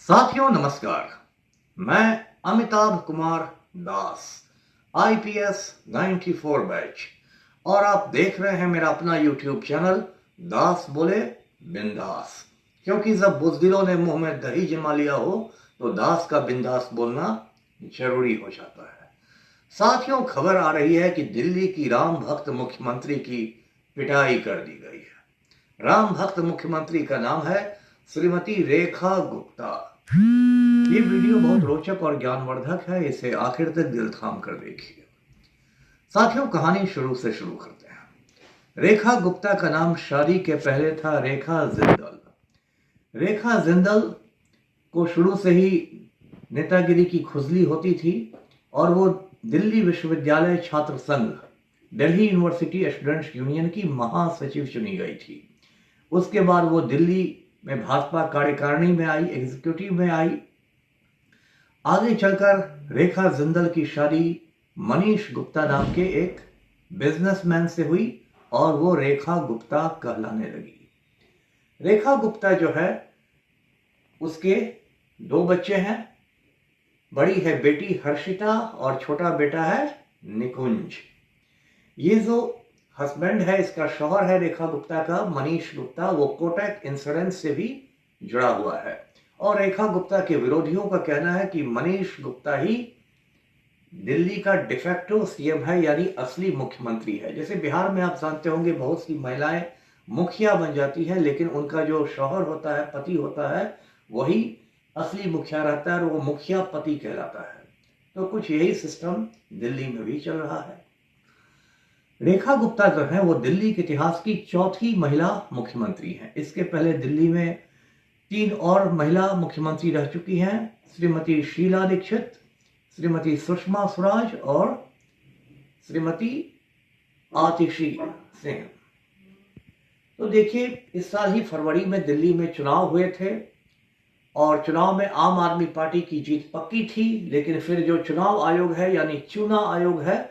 साथियों नमस्कार। मैं अमिताभ कुमार दास, आईपीएस 94 बैच, और आप देख रहे हैं मेरा अपना यूट्यूब चैनल दास बोले बिंदास। क्योंकि जब बुज़दिलों ने मुंह में दही जमा लिया हो तो दास का बिंदास बोलना जरूरी हो जाता है। साथियों, खबर आ रही है कि दिल्ली की राम भक्त मुख्यमंत्री की पिटाई कर दी गई है। राम भक्त मुख्यमंत्री का नाम है श्रीमती रेखा गुप्ता। ये वीडियो बहुत रोचक और ज्ञानवर्धक है, इसे आखिर तक दिल थाम कर देखिए। साथियों, कहानी शुरू से शुरू करते हैं। रेखा गुप्ता का नाम शादी के पहले था रेखा जिंदल। रेखा जिंदल को शुरू से ही नेतागिरी की खुजली होती थी और वो दिल्ली विश्वविद्यालय छात्र संघ, दिल्ली यूनिवर्सिटी स्टूडेंट्स यूनियन की महासचिव चुनी गई थी। उसके बाद वो दिल्ली में भाजपा कार्यकारिणी में आई, एग्जीक्यूटिव में आई। आगे चलकर रेखा जिंदल की शादी मनीष गुप्ता नाम के एक बिजनेसमैन से हुई और वो रेखा गुप्ता कहलाने लगी। रेखा गुप्ता जो है, उसके दो बच्चे हैं। बड़ी है बेटी हर्षिता और छोटा बेटा है निकुंज। ये जो हस्बैंड है, इसका शौहर है रेखा गुप्ता का, मनीष गुप्ता, वो कोटक इंश्योरेंस से भी जुड़ा हुआ है। और रेखा गुप्ता के विरोधियों का कहना है कि मनीष गुप्ता ही दिल्ली का डिफेक्टो सीएम है, यानी असली मुख्यमंत्री है। जैसे बिहार में आप जानते होंगे बहुत सी महिलाएं मुखिया बन जाती हैं, लेकिन उनका जो शौहर होता है, पति होता है, वही असली मुखिया रहता है और वो मुखिया पति कहलाता है। तो कुछ यही सिस्टम दिल्ली में भी चल रहा है। रेखा गुप्ता जो है वो दिल्ली के इतिहास की चौथी महिला मुख्यमंत्री हैं। इसके पहले दिल्ली में 3 और महिला मुख्यमंत्री रह चुकी हैं, श्रीमती शीला दीक्षित, श्रीमती सुषमा स्वराज और श्रीमती आतिशी सिंह। तो देखिए, इस साल ही फरवरी में दिल्ली में चुनाव हुए थे और चुनाव में आम आदमी पार्टी की जीत पक्की थी। लेकिन फिर जो चुनाव आयोग है, यानी चुना आयोग है,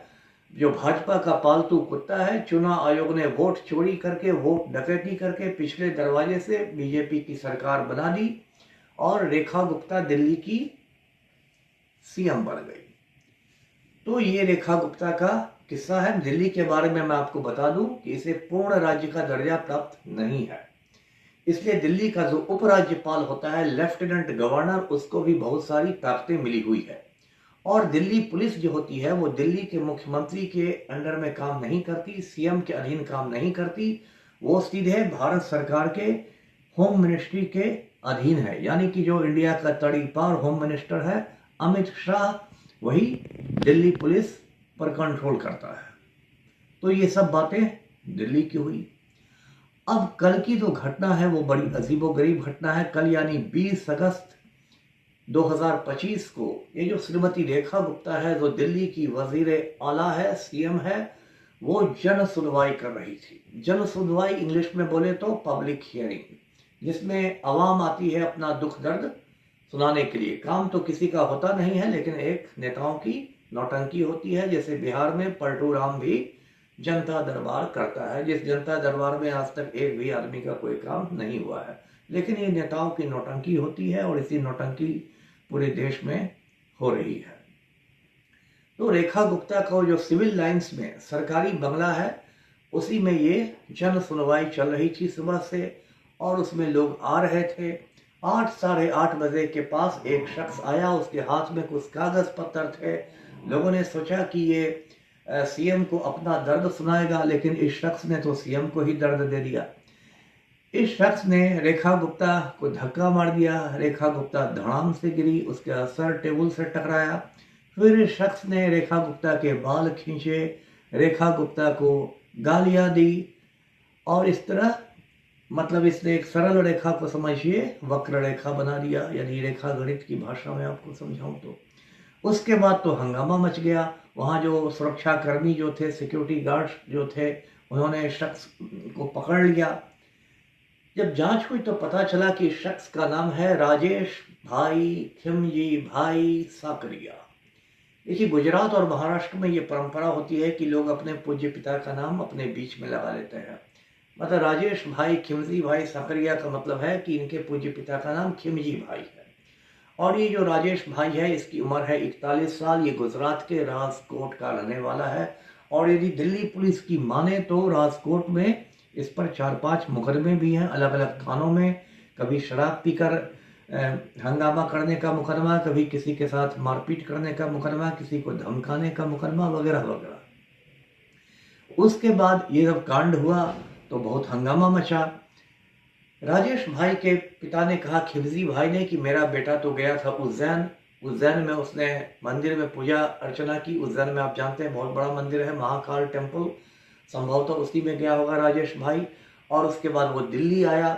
जो भाजपा का पालतू कुत्ता है, चुनाव आयोग ने वोट चोरी करके, वोट डकैती करके पिछले दरवाजे से बीजेपी की सरकार बना दी और रेखा गुप्ता दिल्ली की सीएम बन गई। तो ये रेखा गुप्ता का किस्सा है। दिल्ली के बारे में मैं आपको बता दूं कि इसे पूर्ण राज्य का दर्जा प्राप्त नहीं है, इसलिए दिल्ली का जो उपराज्यपाल होता है, लेफ्टिनेंट गवर्नर, उसको भी बहुत सारी ताकतें मिली हुई है। और दिल्ली पुलिस जो होती है वो दिल्ली के मुख्यमंत्री के अंडर में काम नहीं करती, सीएम के अधीन काम नहीं करती, वो सीधे भारत सरकार के होम मिनिस्ट्री के अधीन है। यानी कि जो इंडिया का तड़ीपार होम मिनिस्टर है अमित शाह, वही दिल्ली पुलिस पर कंट्रोल करता है। तो ये सब बातें दिल्ली की हुई। अब कल की जो घटना है वो बड़ी अजीबोगरीब घटना है। कल यानी 20 अगस्त 2025 को ये जो श्रीमती रेखा गुप्ता है, जो दिल्ली की वजीर आला है, सीएम है, वो जन सुनवाई कर रही थी। जन सुनवाई इंग्लिश में बोले तो पब्लिक हियरिंग, जिसमें आवाम आती है अपना दुख दर्द सुनाने के लिए। काम तो किसी का होता नहीं है, लेकिन एक नेताओं की नौटंकी होती है। जैसे बिहार में पलटू राम भी जनता दरबार करता है, जिस जनता दरबार में आज तक एक भी आदमी का कोई काम नहीं हुआ है, लेकिन ये नेताओं की नौटंकी होती है और इसी नौटंकी पूरे देश में हो रही है। तो रेखा गुप्ता का जो सिविल लाइंस में सरकारी बंगला है, उसी में ये जन सुनवाई चल रही थी सुबह से, और उसमें लोग आ रहे थे। 8 साढ़े 8 बजे के पास एक शख्स आया, उसके हाथ में कुछ कागज पत्थर थे। लोगों ने सोचा कि ये सीएम को अपना दर्द सुनाएगा, लेकिन इस शख्स ने तो सीएम को ही दर्द दे दिया। इस शख्स ने रेखा गुप्ता को धक्का मार दिया। रेखा गुप्ता धड़ाम से गिरी, उसका सर टेबल से टकराया। फिर इस शख्स ने रेखा गुप्ता के बाल खींचे, रेखा गुप्ता को गालियां दी और इस तरह, मतलब इसने एक सरल रेखा को समझिए वक्र रेखा बना दिया, यानी रेखा गणित की भाषा में आपको समझाऊं तो। उसके बाद तो हंगामा मच गया। वहाँ जो सुरक्षा कर्मी जो थे, सिक्योरिटी गार्ड्स जो थे, उन्होंने शख्स को पकड़ लिया। जब जांच हुई तो पता चला कि शख्स का नाम है राजेश भाई खिमजी भाई साकरिया। देखिए, गुजरात और महाराष्ट्र में ये परंपरा होती है कि लोग अपने पूज्य पिता का नाम अपने बीच में लगा लेते हैं। मतलब राजेश भाई खिमजी भाई साकरिया का मतलब है कि इनके पूज्य पिता का नाम खिमजी भाई है। और ये जो राजेश भाई है, इसकी उम्र है 41 साल। ये गुजरात के राजकोट का रहने वाला है। और यदि दिल्ली पुलिस की माने तो राजकोट में इस पर 4-5 मुकदमे भी हैं अलग अलग थानों में। कभी शराब पीकर हंगामा करने का मुकदमा, कभी किसी के साथ मारपीट करने का मुकदमा, किसी को धमकाने का मुकदमा, वगैरह वगैरह। उसके बाद ये जब कांड हुआ तो बहुत हंगामा मचा। राजेश भाई के पिता ने कहा खिलजी भाई ने कि मेरा बेटा तो गया था उज्जैन में उसने मंदिर में पूजा अर्चना की। उज्जैन में आप जानते हैं बहुत बड़ा मंदिर है, महाकाल टेम्पल, संभवतः उसी में गया होगा राजेश भाई। और उसके बाद वो दिल्ली आया।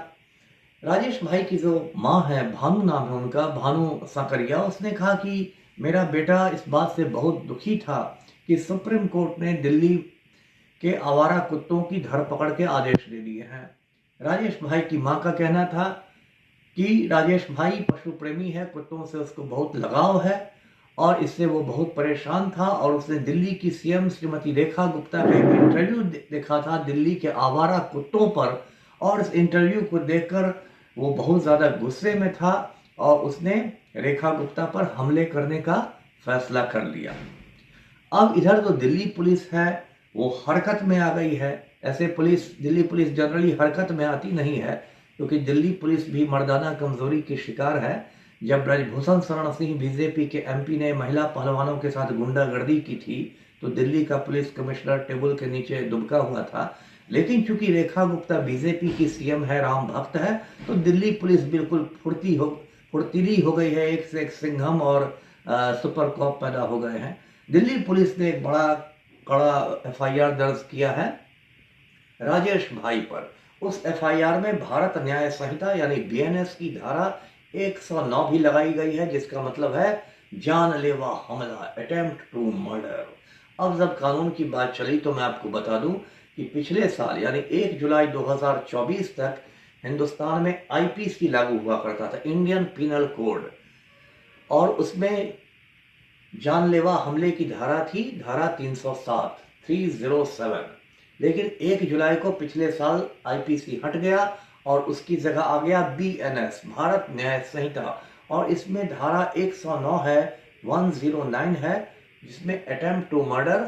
राजेश भाई की जो माँ है, भानु नाम है उनका, भानु साकरिया, उसने कहा कि मेरा बेटा इस बात से बहुत दुखी था कि सुप्रीम कोर्ट ने दिल्ली के आवारा कुत्तों की धरपकड़ के आदेश दे दिए हैं। राजेश भाई की मां का कहना था कि राजेश भाई पशु प्रेमी है, कुत्तों से उसको बहुत लगाव है और इससे वो बहुत परेशान था। और उसने दिल्ली की सीएम श्रीमती रेखा गुप्ता का एक इंटरव्यू देखा था दिल्ली के आवारा कुत्तों पर, और इस इंटरव्यू को देखकर वो बहुत ज़्यादा गुस्से में था और उसने रेखा गुप्ता पर हमले करने का फैसला कर लिया। अब इधर तो दिल्ली पुलिस है वो हरकत में आ गई है। ऐसे दिल्ली पुलिस जनरली हरकत में आती नहीं है, क्योंकि दिल्ली पुलिस भी मर्दाना कमजोरी की शिकार है। जब ब्रजभूषण शरण सिंह बीजेपी के एमपी ने महिला पहलवानों के साथ गुंडागर्दी की थी तो दिल्ली का पुलिस कमिश्नर टेबल के नीचे दुबका हुआ था। लेकिन चूंकि रेखा गुप्ता बीजेपी की सीएम है, राम भक्त है, तो दिल्ली पुलिस बिल्कुल फुर्तीली हो गई है। एक से एक सिंघम और सुपर कॉप पैदा हो गए हैं। दिल्ली पुलिस ने एक बड़ा कड़ा एफआईआर दर्ज किया है राजेश भाई पर। उस एफआईआर में भारत न्याय संहिता यानी बीएनएस की धारा 109 भी लगाई गई है, जिसका मतलब है जानलेवा हमला, अटेम्प्ट टू मर्डर। अब जब कानून की बात चली तो मैं आपको बता दूं कि पिछले साल यानी 1 जुलाई 2024 तक हिंदुस्तान में आईपीसी लागू हुआ करता था, इंडियन पीनल कोड, और उसमें जानलेवा हमले की धारा थी, धारा 307, 307। लेकिन 1 जुलाई को पिछले साल आईपीसी हट गया और उसकी जगह आ गया बीएनएस, भारत न्याय संहिता, और इसमें धारा 109 है, 109 है, जिसमें अटेम्प्ट टू मर्डर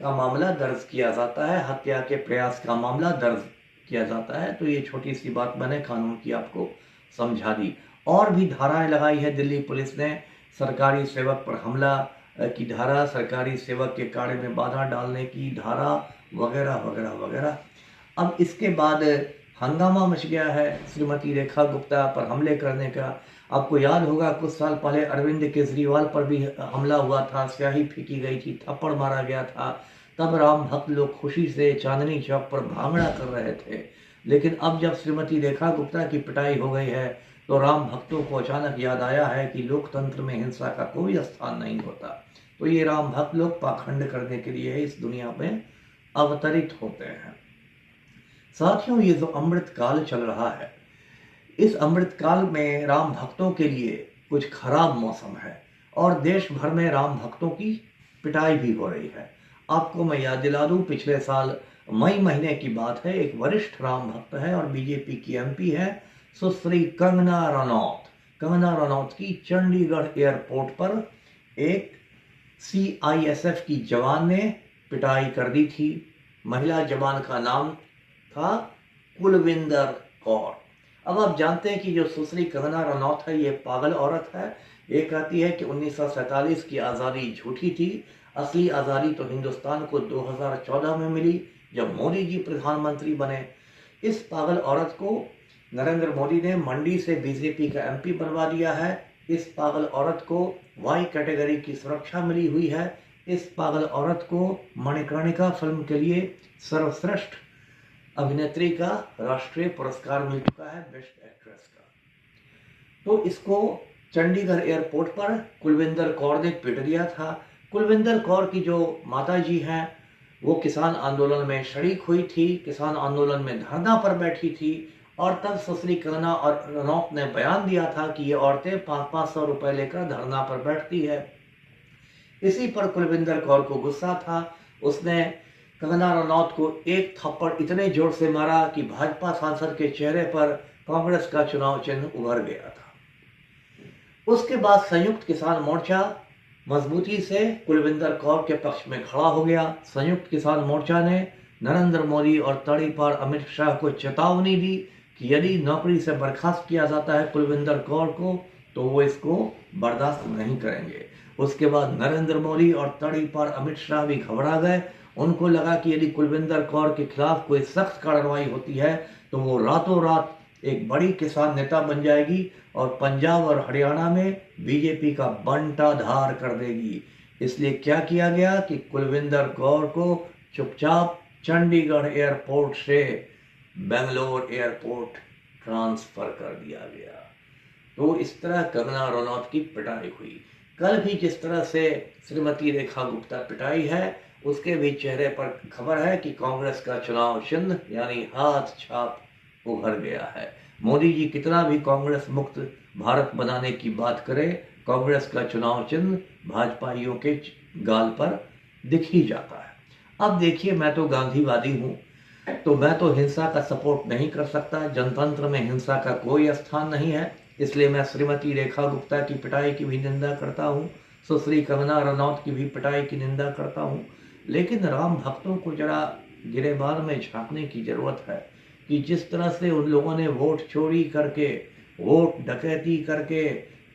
का मामला दर्ज किया जाता है, हत्या के प्रयास का मामला दर्ज किया जाता है। तो ये छोटी सी बात मैंने कानून की आपको समझा दी। और भी धाराएं लगाई है दिल्ली पुलिस ने, सरकारी सेवक पर हमला की धारा, सरकारी सेवक के कार्य में बाधा डालने की धारा, वगैरह वगैरह वगैरह। अब इसके बाद हंगामा मच गया है श्रीमती रेखा गुप्ता पर हमले करने का। आपको याद होगा कुछ साल पहले अरविंद केजरीवाल पर भी हमला हुआ था, स्याही फेंकी गई थी, थप्पड़ मारा गया था। तब राम भक्त लोग खुशी से चांदनी चौक पर भांगड़ा कर रहे थे। लेकिन अब जब श्रीमती रेखा गुप्ता की पिटाई हो गई है तो राम भक्तों को अचानक याद आया है कि लोकतंत्र में हिंसा का कोई स्थान नहीं होता। तो ये राम भक्त लोग पाखंड करने के लिए इस दुनिया में अवतरित होते हैं। साथियों, ये जो अमृत काल चल रहा है, इस अमृत काल में राम भक्तों के लिए कुछ खराब मौसम है और देश भर में राम भक्तों की पिटाई भी हो रही है। आपको मैं याद दिला दूं, पिछले साल मई महीने की बात है, एक वरिष्ठ राम भक्त है और बीजेपी की एमपी है सुश्री कंगना रनौत की चंडीगढ़ एयरपोर्ट पर एक सीआईएसएफ की जवान ने पिटाई कर दी थी। महिला जवान का नाम था कुलविंदर कौर। अब आप जानते हैं कि जो सुश्री कंगना रनौत है ये पागल औरत है। ये कहती है कि 1947 की आज़ादी झूठी थी, असली आज़ादी तो हिंदुस्तान को 2014 में मिली जब मोदी जी प्रधानमंत्री बने। इस पागल औरत को नरेंद्र मोदी ने मंडी से बीजेपी का एमपी बनवा दिया है। इस पागल औरत को वाई कैटेगरी की सुरक्षा मिली हुई है। इस पागल औरत को मणिकर्णिका फिल्म के लिए सर्वश्रेष्ठ अभिनेत्री का राष्ट्रीय पुरस्कार मिल चुका है, बेस्ट एक्ट्रेस का। तो इसको चंडीगढ़ एयरपोर्ट पर कुलविंदर कौर ने पीट दिया था। कुलविंदर कौर की जो माता जी हैं वो किसान आंदोलन में शरीक हुई थी, किसान आंदोलन में धरना पर बैठी थी, और तब सुश्री कंगना और रनौत ने बयान दिया था कि ये औरतें 500-500 रुपए लेकर धरना पर बैठती है। इसी पर कुलविंदर कौर को गुस्सा था। उसने कंगना रनौत को एक थप्पड़ इतने जोर से मारा कि भाजपा सांसद के चेहरे पर कांग्रेस का चुनाव चिन्ह उभर गया था। उसके बाद संयुक्त किसान मोर्चा मजबूती से कुलविंदर कौर के पक्ष में खड़ा हो गया। संयुक्त किसान मोर्चा ने नरेंद्र मोदी और तड़ीपार अमित शाह को चेतावनी दी कि यदि नौकरी से बर्खास्त किया जाता है कुलविंदर कौर को तो वो इसको बर्दाश्त नहीं करेंगे। उसके बाद नरेंद्र मोदी और तड़ीपार अमित शाह भी घबरा गए। उनको लगा कि यदि कुलविंदर कौर के खिलाफ कोई सख्त कार्रवाई होती है तो वो रातों रात एक बड़ी किसान नेता बन जाएगी और पंजाब और हरियाणा में बीजेपी का बंटाधार कर देगी। इसलिए क्या किया गया कि कुलविंदर कौर को चुपचाप चंडीगढ़ एयरपोर्ट से बेंगलोर एयरपोर्ट ट्रांसफर कर दिया गया। तो इस तरह कंगना रनौत की पिटाई हुई। कल भी जिस तरह से श्रीमती रेखा गुप्ता पिटाई है उसके भी चेहरे पर खबर है कि कांग्रेस का चुनाव चिन्ह यानी हाथ छाप उभर गया है। मोदी जी कितना भी कांग्रेस मुक्त भारत बनाने की बात करे, कांग्रेस का चुनाव चिन्ह भाजपाइयों के गाल पर दिख ही जाता है। अब देखिए, मैं तो गांधीवादी हूँ, तो मैं तो हिंसा का सपोर्ट नहीं कर सकता। जनतंत्र में हिंसा का कोई स्थान नहीं है, इसलिए मैं श्रीमती रेखा गुप्ता की पिटाई की भी निंदा करता हूँ, सुश्री कंगना रनौत की भी पिटाई की निंदा करता हूँ। लेकिन राम भक्तों को जरा गिरेबान में झांकने की जरूरत है कि जिस तरह से उन लोगों ने वोट चोरी करके, वोट डकैती करके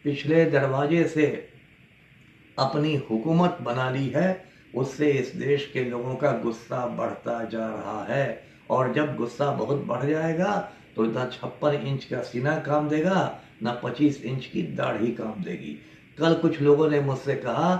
पिछले दरवाजे से अपनी हुकूमत बना ली है, उससे इस देश के लोगों का गुस्सा बढ़ता जा रहा है। और जब गुस्सा बहुत बढ़ जाएगा तो ना 56 इंच का सीना काम देगा, ना 25 इंच की दाढ़ी काम देगी। कल कुछ लोगों ने मुझसे कहा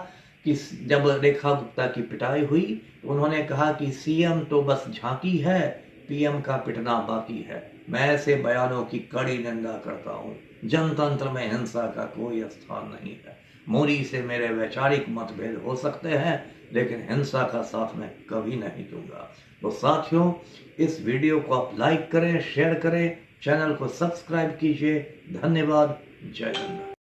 कि जब रेखा गुप्ता की पिटाई हुई तो उन्होंने कहा कि सीएम तो बस झांकी है, पीएम का पिटना बाकी है। मैं ऐसे बयानों की कड़ी निंदा करता हूँ। जनतंत्र में हिंसा का कोई स्थान नहीं है। मोदी से मेरे वैचारिक मतभेद हो सकते हैं, लेकिन हिंसा का साथ मैं कभी नहीं दूंगा। तो साथियों, इस वीडियो को आप लाइक करें, शेयर करें, चैनल को सब्सक्राइब कीजिए। धन्यवाद। जय हिंद।